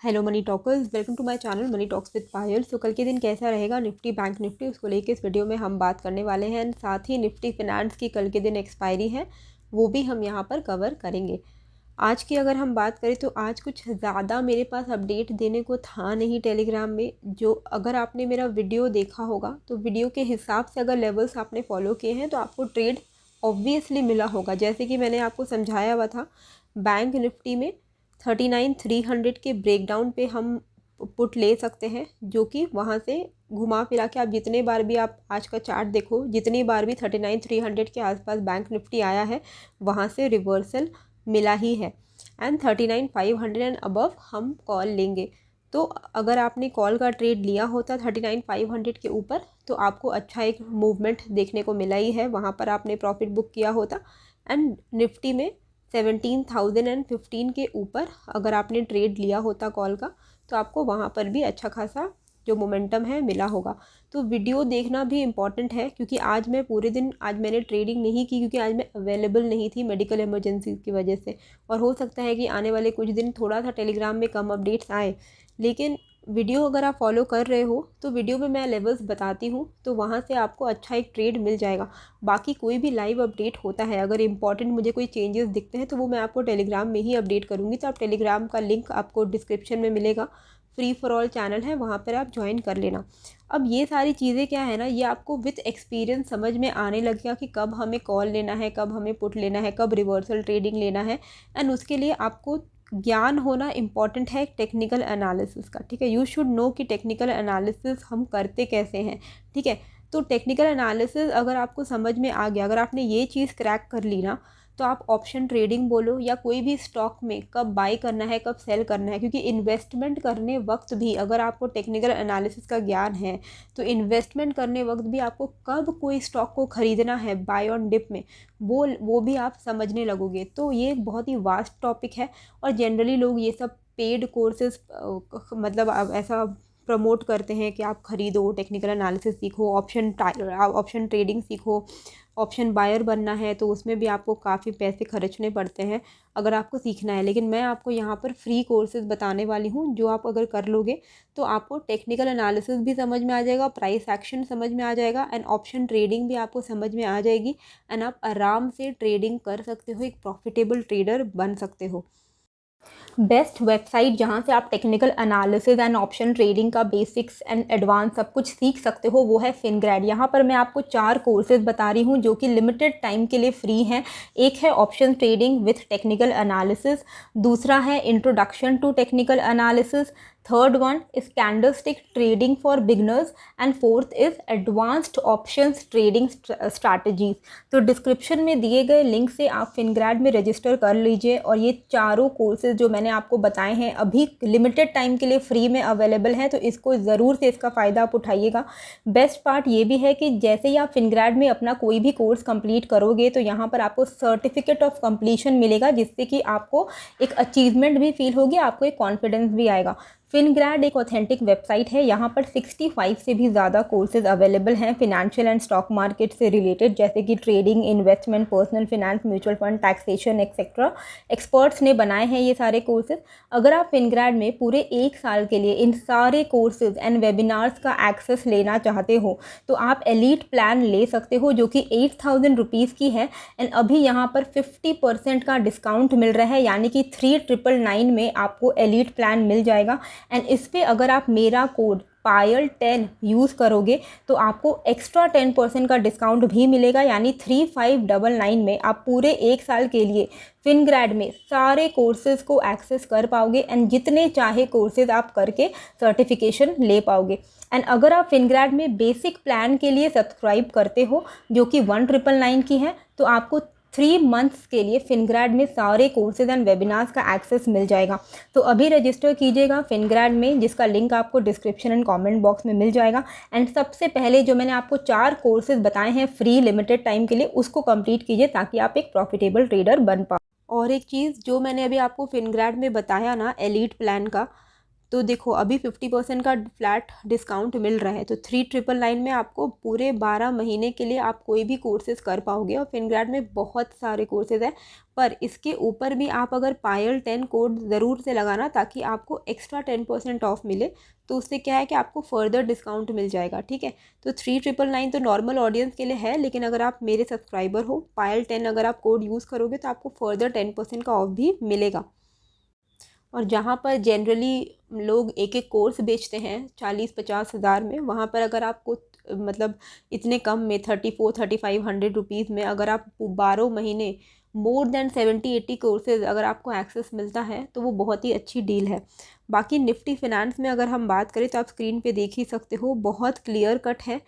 Hello money talkers, welcome to my channel money talks with Payal. So कल के दिन कैसा रहेगा निफ्टी बैंक निफ्टी, उसको लेके इस वीडियो में हम बात करने वाले हैं। साथ ही निफ्टी फिनेंस की कल के दिन एक्सपायरी है, वो भी हम यहाँ पर कवर करेंगे। आज की अगर हम बात करें तो आज कुछ ज़्यादा मेरे पास अपडेट देने को था नहीं टेलीग्राम में। जो अगर आपने मेरा वीडियो देखा होगा तो वीडियो के हिसाब से अगर लेवल्स आपने फॉलो किए हैं तो आपको ट्रेड ऑब्वियसली मिला होगा। जैसे कि मैंने आपको समझाया हुआ था, बैंक निफ्टी में 39,300 के ब्रेकडाउन पे हम पुट ले सकते हैं, जो कि वहाँ से घुमा फिरा के आप जितने बार भी आप आज का चार्ट देखो, जितनी बार भी 39,300 के आसपास बैंक निफ्टी आया है वहाँ से रिवर्सल मिला ही है। एंड 39,500 एंड अबव हम कॉल लेंगे। तो अगर आपने कॉल का ट्रेड लिया होता 39,500 के ऊपर तो आपको अच्छा एक मूवमेंट देखने को मिला ही है, वहाँ पर आपने प्रॉफिट बुक किया होता। एंड निफ्टी में 17,015 के ऊपर अगर आपने ट्रेड लिया होता कॉल का तो आपको वहाँ पर भी अच्छा खासा जो मोमेंटम है मिला होगा। तो वीडियो देखना भी इम्पॉर्टेंट है, क्योंकि आज मैं पूरे दिन आज मैंने ट्रेडिंग नहीं की, क्योंकि आज मैं अवेलेबल नहीं थी मेडिकल इमरजेंसी की वजह से। और हो सकता है कि आने वाले कुछ दिन थोड़ा सा टेलीग्राम में कम अपडेट्स आए, लेकिन वीडियो अगर आप फॉलो कर रहे हो तो वीडियो में मैं लेवल्स बताती हूँ, तो वहाँ से आपको अच्छा एक ट्रेड मिल जाएगा। बाकी कोई भी लाइव अपडेट होता है, अगर इंपॉर्टेंट मुझे कोई चेंजेस दिखते हैं तो वो मैं आपको टेलीग्राम में ही अपडेट करूँगी। तो आप टेलीग्राम का लिंक आपको डिस्क्रिप्शन में मिलेगा, फ्री फॉर ऑल चैनल है, वहाँ पर आप ज्वाइन कर लेना। अब ये सारी चीज़ें क्या है ना, ये आपको विथ एक्सपीरियंस समझ में आने लगेगा कि कब हमें कॉल लेना है, कब हमें पुट लेना है, कब रिवर्सल ट्रेडिंग लेना है। एंड उसके लिए आपको ज्ञान होना इम्पॉर्टेंट है टेक्निकल एनालिसिस का। ठीक है, यू शुड नो कि टेक्निकल एनालिसिस हम करते कैसे हैं। ठीक है, तो टेक्निकल एनालिसिस अगर आपको समझ में आ गया, अगर आपने ये चीज़ क्रैक कर ली ना, तो आप ऑप्शन ट्रेडिंग बोलो या कोई भी स्टॉक में कब बाई करना है कब सेल करना है, क्योंकि इन्वेस्टमेंट करने वक्त भी अगर आपको टेक्निकल एनालिसिस का ज्ञान है तो इन्वेस्टमेंट करने वक्त भी आपको कब कोई स्टॉक को ख़रीदना है बाय ऑन डिप में, वो भी आप समझने लगोगे। तो ये बहुत ही वास्ट टॉपिक है, और जनरली लोग ये सब पेड कोर्सेज मतलब ऐसा प्रमोट करते हैं कि आप ख़रीदो, टेक्निकल एनालिसिस सीखो, ऑप्शन ट्रेडिंग सीखो। ऑप्शन बायर बनना है तो उसमें भी आपको काफ़ी पैसे खर्चने पड़ते हैं अगर आपको सीखना है। लेकिन मैं आपको यहाँ पर फ्री कोर्सेज बताने वाली हूँ, जो आप अगर कर लोगे तो आपको टेक्निकल एनालिसिस भी समझ में आ जाएगा, प्राइस एक्शन समझ में आ जाएगा, एंड ऑप्शन ट्रेडिंग भी आपको समझ में आ जाएगी। एंड आप आराम से ट्रेडिंग कर सकते हो, एक प्रॉफिटेबल ट्रेडर बन सकते हो। बेस्ट वेबसाइट जहाँ से आप technical analysis and option trading का बेसिक्स एंड एडवांस सब कुछ सीख सकते हो, वो है फिनग्रैड। यहाँ पर मैं आपको 4 कोर्सेज बता रही हूँ जो कि लिमिटेड टाइम के लिए फ्री हैं। एक है option trading with technical analysis, दूसरा है introduction to technical analysis, third one is candlestick trading for beginners, and fourth is advanced options trading strategies. तो डिस्क्रिप्शन में दिए गए लिंक से आप फिनग्रैड में रजिस्टर कर लीजिए, और ये चारों कोर्सेज जो मैंने आपको बताए हैं अभी लिमिटेड टाइम के लिए फ्री में अवेलेबल हैं, तो इसको ज़रूर से इसका फ़ायदा आप उठाइएगा। बेस्ट पार्ट ये भी है कि जैसे ही आप फिनग्रैड में अपना कोई भी कोर्स कंप्लीट करोगे तो यहाँ पर आपको सर्टिफिकेट ऑफ कंप्लीशन मिलेगा, जिससे कि आपको एक अचीवमेंट भी फील होगी, आपको एक कॉन्फिडेंस भी आएगा। फिनग्रैड एक ऑथेंटिक वेबसाइट है, यहाँ पर 65 से भी ज़्यादा कोर्सेज अवेलेबल हैं फिनेंशियल एंड स्टॉक मार्केट से रिलेटेड, जैसे कि trading, investment, personal finance, mutual fund, taxation etcetera. Experts ने बनाए हैं ये सारे कोर्सेज। अगर आप फिनग्रैड में पूरे 1 साल के लिए इन सारे कोर्सेज एंड वेबिनार्स का एक्सेस लेना चाहते हो तो आप एलीट प्लान ले सकते हो, जो कि 8,000 रुपीज़ की है। एंड अभी यहाँ पर 50% का डिस्काउंट मिल रहा है, यानी कि 3,999 में आपको एलीट प्लान मिल जाएगा। एंड इस पर अगर आप मेरा कोड पायल 10 यूज़ करोगे तो आपको एक्स्ट्रा 10% का डिस्काउंट भी मिलेगा, यानी 3,599 में आप पूरे 1 साल के लिए फिनग्रैड में सारे कोर्सेज को एक्सेस कर पाओगे, एंड जितने चाहे कोर्सेज आप करके सर्टिफिकेशन ले पाओगे। एंड अगर आप फिनग्रैड में बेसिक प्लान के लिए सब्सक्राइब करते हो जो कि 1,999 की है, तो आपको 3 मंथ्स के लिए फिनग्रैड में सारे कोर्सेज एंड वेबिनार्स का एक्सेस मिल जाएगा। तो अभी रजिस्टर कीजिएगा फिनग्रैड में, जिसका लिंक आपको डिस्क्रिप्शन एंड कमेंट बॉक्स में मिल जाएगा। एंड सबसे पहले जो मैंने आपको 4 कोर्सेज बताए हैं फ्री लिमिटेड टाइम के लिए, उसको कंप्लीट कीजिए ताकि आप एक प्रॉफिटेबल ट्रेडर बन पाओ। और एक चीज़ जो मैंने अभी आपको फिनग्रैड में बताया ना एलीट प्लान का, तो देखो अभी 50% का फ्लैट डिस्काउंट मिल रहा है, तो 3999 में आपको पूरे 12 महीने के लिए आप कोई भी कोर्सेज कर पाओगे। और फिनग्राड में बहुत सारे कोर्सेज हैं, पर इसके ऊपर भी आप अगर पायल 10 कोड ज़रूर से लगाना, ताकि आपको एक्स्ट्रा 10% ऑफ मिले। तो उससे क्या है कि आपको फर्दर डिस्काउंट मिल जाएगा, ठीक है। तो 3999 तो नॉर्मल ऑडियंस के लिए है, लेकिन अगर आप मेरे सब्सक्राइबर हो, पायल 10 अगर आप कोड यूज़ करोगे तो आपको फर्दर 10% का ऑफ भी मिलेगा। और जहाँ पर जनरली लोग एक एक कोर्स बेचते हैं 40-50 हज़ार में, वहाँ पर अगर आपको मतलब इतने कम में 34-3500 रुपीज़ में अगर आप 12 महीने मोर देन 70-80 कोर्सेज अगर आपको एक्सेस मिलता है, तो वो बहुत ही अच्छी डील है। बाकी निफ्टी फिनेंस में अगर हम बात करें तो आप स्क्रीन पे देख ही सकते हो, बहुत क्लियर कट है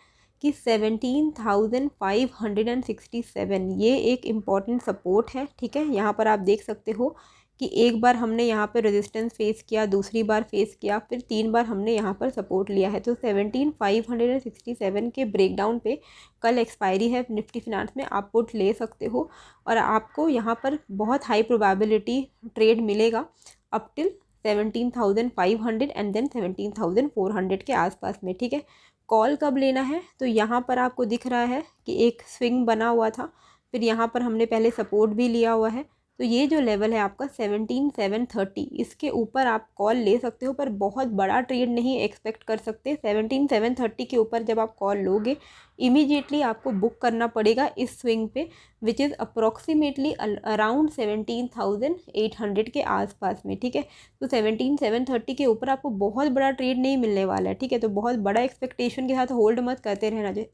कि 17,567 ये एक इम्पॉर्टेंट सपोर्ट है, ठीक है। यहाँ पर आप देख सकते हो कि एक बार हमने यहाँ पर रेजिस्टेंस फेस किया, दूसरी बार फेस किया, फिर 3 बार हमने यहाँ पर सपोर्ट लिया है। तो 17,567 के ब्रेकडाउन पे कल एक्सपायरी है निफ्टी फिनेंस में, आप पुट ले सकते हो। और आपको यहाँ पर बहुत हाई प्रोबेबिलिटी ट्रेड मिलेगा अप टिल 17,500 एंड देन 17,400 के आसपास में, ठीक है। कॉल कब लेना है, तो यहाँ पर आपको दिख रहा है कि एक स्विंग बना हुआ था, फिर यहाँ पर हमने पहले सपोर्ट भी लिया हुआ है। तो ये जो लेवल है आपका 17,730, इसके ऊपर आप कॉल ले सकते हो, पर बहुत बड़ा ट्रेड नहीं एक्सपेक्ट कर सकते। 17,730 के ऊपर जब आप कॉल लोगे, इमीडिएटली आपको बुक करना पड़ेगा इस स्विंग पे, विच इज़ अप्रॉक्सीमेटली अराउंड 17,800 के आसपास में, ठीक है। तो 17,730 के ऊपर आपको बहुत बड़ा ट्रेड नहीं मिलने वाला है, ठीक है। तो बहुत बड़ा एक्सपेक्टेशन के साथ होल्ड मत करते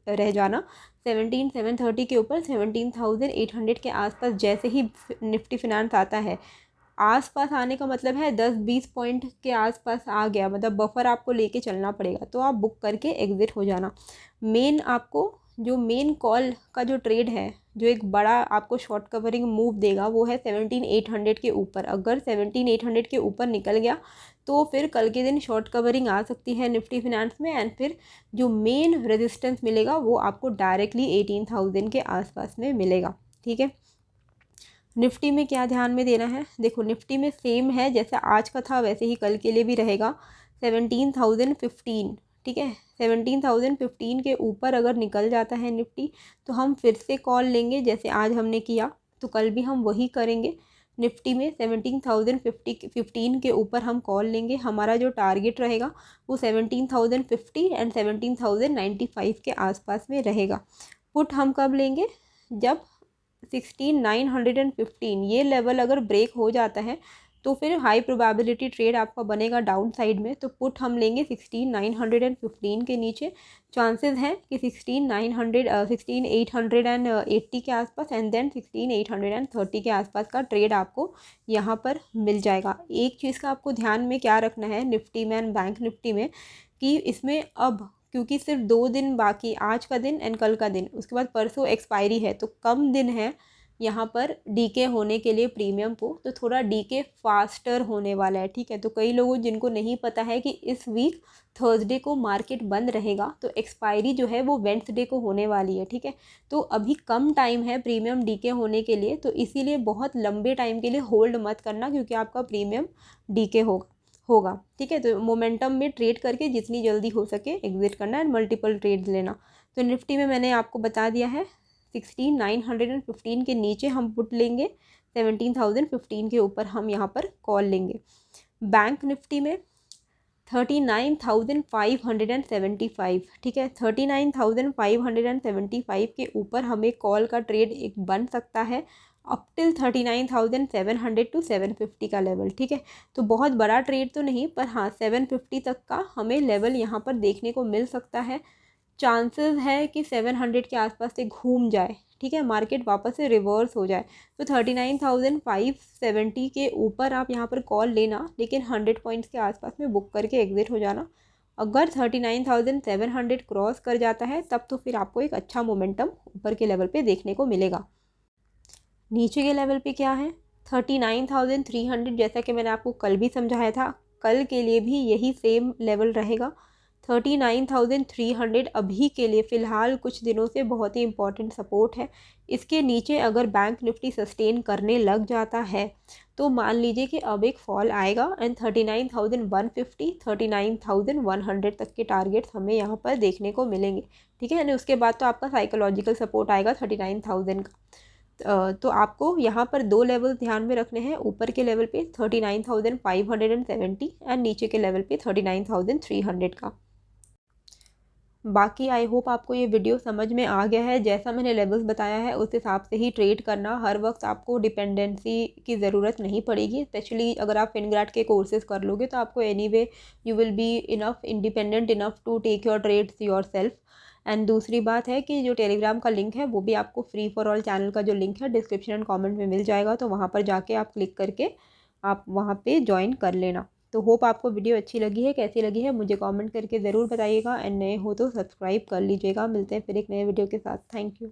रह जाना। 17,730 के ऊपर 17,800 के आसपास जैसे ही निफ्टी फिनेंस आता है, आसपास आने का मतलब है 10-20 पॉइंट के आसपास आ गया, मतलब बफर आपको लेके चलना पड़ेगा, तो आप बुक करके एग्ज़िट हो जाना। मेन आपको जो मेन कॉल का जो ट्रेड है, जो एक बड़ा आपको शॉर्ट कवरिंग मूव देगा, वो है 17,800 के ऊपर। अगर 17,800 के ऊपर निकल गया तो फिर कल के दिन शॉर्ट कवरिंग आ सकती है निफ्टी फिनेंस में, एंड फिर जो मेन रेजिस्टेंस मिलेगा वो आपको डायरेक्टली 18,000 के आसपास में मिलेगा, ठीक है। निफ्टी में क्या ध्यान में देना है, देखो निफ्टी में सेम है, जैसे आज का था वैसे ही कल के लिए भी रहेगा। 17,015, ठीक है। 17,015 के ऊपर अगर निकल जाता है निफ्टी, तो हम फिर से कॉल लेंगे, जैसे आज हमने किया तो कल भी हम वही करेंगे। निफ्टी में 17,015 के ऊपर हम कॉल लेंगे। हमारा जो टारगेट रहेगा वो 17,050 एंड 17,095 के आसपास में रहेगा। पुट हम कब लेंगे, जब 16,915 ये लेवल अगर ब्रेक हो जाता है, तो फिर हाई प्रोबेबिलिटी ट्रेड आपका बनेगा डाउन साइड में। तो पुट हम लेंगे 16,915 के नीचे। चांसेस हैं कि 16,880 के आसपास एंड देन 16,830 के आसपास का ट्रेड आपको यहाँ पर मिल जाएगा। एक चीज़ का आपको ध्यान में क्या रखना है निफ्टी में एंड बैंक निफ्टी में, कि इसमें अब क्योंकि सिर्फ 2 दिन बाकी, आज का दिन एंड कल का दिन, उसके बाद परसों एक्सपायरी है, तो कम दिन है यहाँ पर डीके होने के लिए प्रीमियम को, तो थोड़ा डीके फास्टर होने वाला है, ठीक है। तो कई लोगों जिनको नहीं पता है कि इस वीक थर्सडे को मार्केट बंद रहेगा, तो एक्सपायरी जो है वो वेडनेसडे को होने वाली है, ठीक है। तो अभी कम टाइम है प्रीमियम डीके होने के लिए, तो इसीलिए बहुत लंबे टाइम के लिए होल्ड मत करना, क्योंकि आपका प्रीमियम डीके होगा, ठीक है। तो मोमेंटम में ट्रेड करके जितनी जल्दी हो सके एग्जिट करना एंड मल्टीपल ट्रेड्स लेना। तो निफ्टी में मैंने आपको बता दिया है 16,915 के नीचे हम पुट लेंगे, 17,015 के ऊपर हम यहाँ पर कॉल लेंगे। बैंक निफ्टी में 39,575, ठीक है। 39,575 के ऊपर हमें कॉल का ट्रेड एक बन सकता है अप टिल 39,700 टू 750 का लेवल, ठीक है। तो बहुत बड़ा ट्रेड तो नहीं, पर हाँ 750 तक का हमें लेवल यहाँ पर देखने को मिल सकता है। चांसेस है कि 700 के आसपास से घूम जाए, ठीक है, मार्केट वापस से रिवर्स हो जाए। तो 39,570 के ऊपर आप यहाँ पर कॉल लेना, लेकिन 100 पॉइंट्स के आसपास में बुक करके एग्जिट हो जाना। अगर 39,700 क्रॉस कर जाता है, तब तो फिर आपको एक अच्छा मोमेंटम ऊपर के लेवल पे देखने को मिलेगा। नीचे के लेवल पे क्या है 39,300, जैसा कि मैंने आपको कल भी समझाया था, कल के लिए भी यही सेम लेवल रहेगा। 39,300 अभी के लिए फ़िलहाल कुछ दिनों से बहुत ही इंपॉर्टेंट सपोर्ट है। इसके नीचे अगर बैंक निफ्टी सस्टेन करने लग जाता है तो मान लीजिए कि अब एक फॉल आएगा एंड 39,150 39,100 तक के टारगेट्स हमें यहाँ पर देखने को मिलेंगे। ठीक है, यानी उसके बाद तो आपका साइकोलॉजिकल सपोर्ट आएगा 39,000 का। तो आपको यहाँ पर दो लेवल ध्यान में रखने हैं, ऊपर के लेवल पे 39,570 एंड नीचे के लेवल पे 39,300 का। बाकी आई होप आपको ये वीडियो समझ में आ गया है। जैसा मैंने लेवल्स बताया है उस हिसाब से ही ट्रेड करना। हर वक्त आपको डिपेंडेंसी की ज़रूरत नहीं पड़ेगी, स्पेशली अगर आप फिनग्रैट के कोर्सेज कर लोगे तो आपको anyway you will be enough independent enough to take your trades yourself. And दूसरी बात है कि जो टेलीग्राम का लिंक है वो भी आपको फ्री फॉर ऑल चैनल का जो लिंक है डिस्क्रिप्शन एंड कॉमेंट में मिल जाएगा, तो वहाँ पर जाके आप क्लिक करके आप वहाँ पर ज्वाइन कर लेना। तो होप आपको वीडियो अच्छी लगी है, कैसी लगी है मुझे कमेंट करके ज़रूर बताइएगा। एंड नए हो तो सब्सक्राइब कर लीजिएगा। मिलते हैं फिर एक नए वीडियो के साथ। Thank you.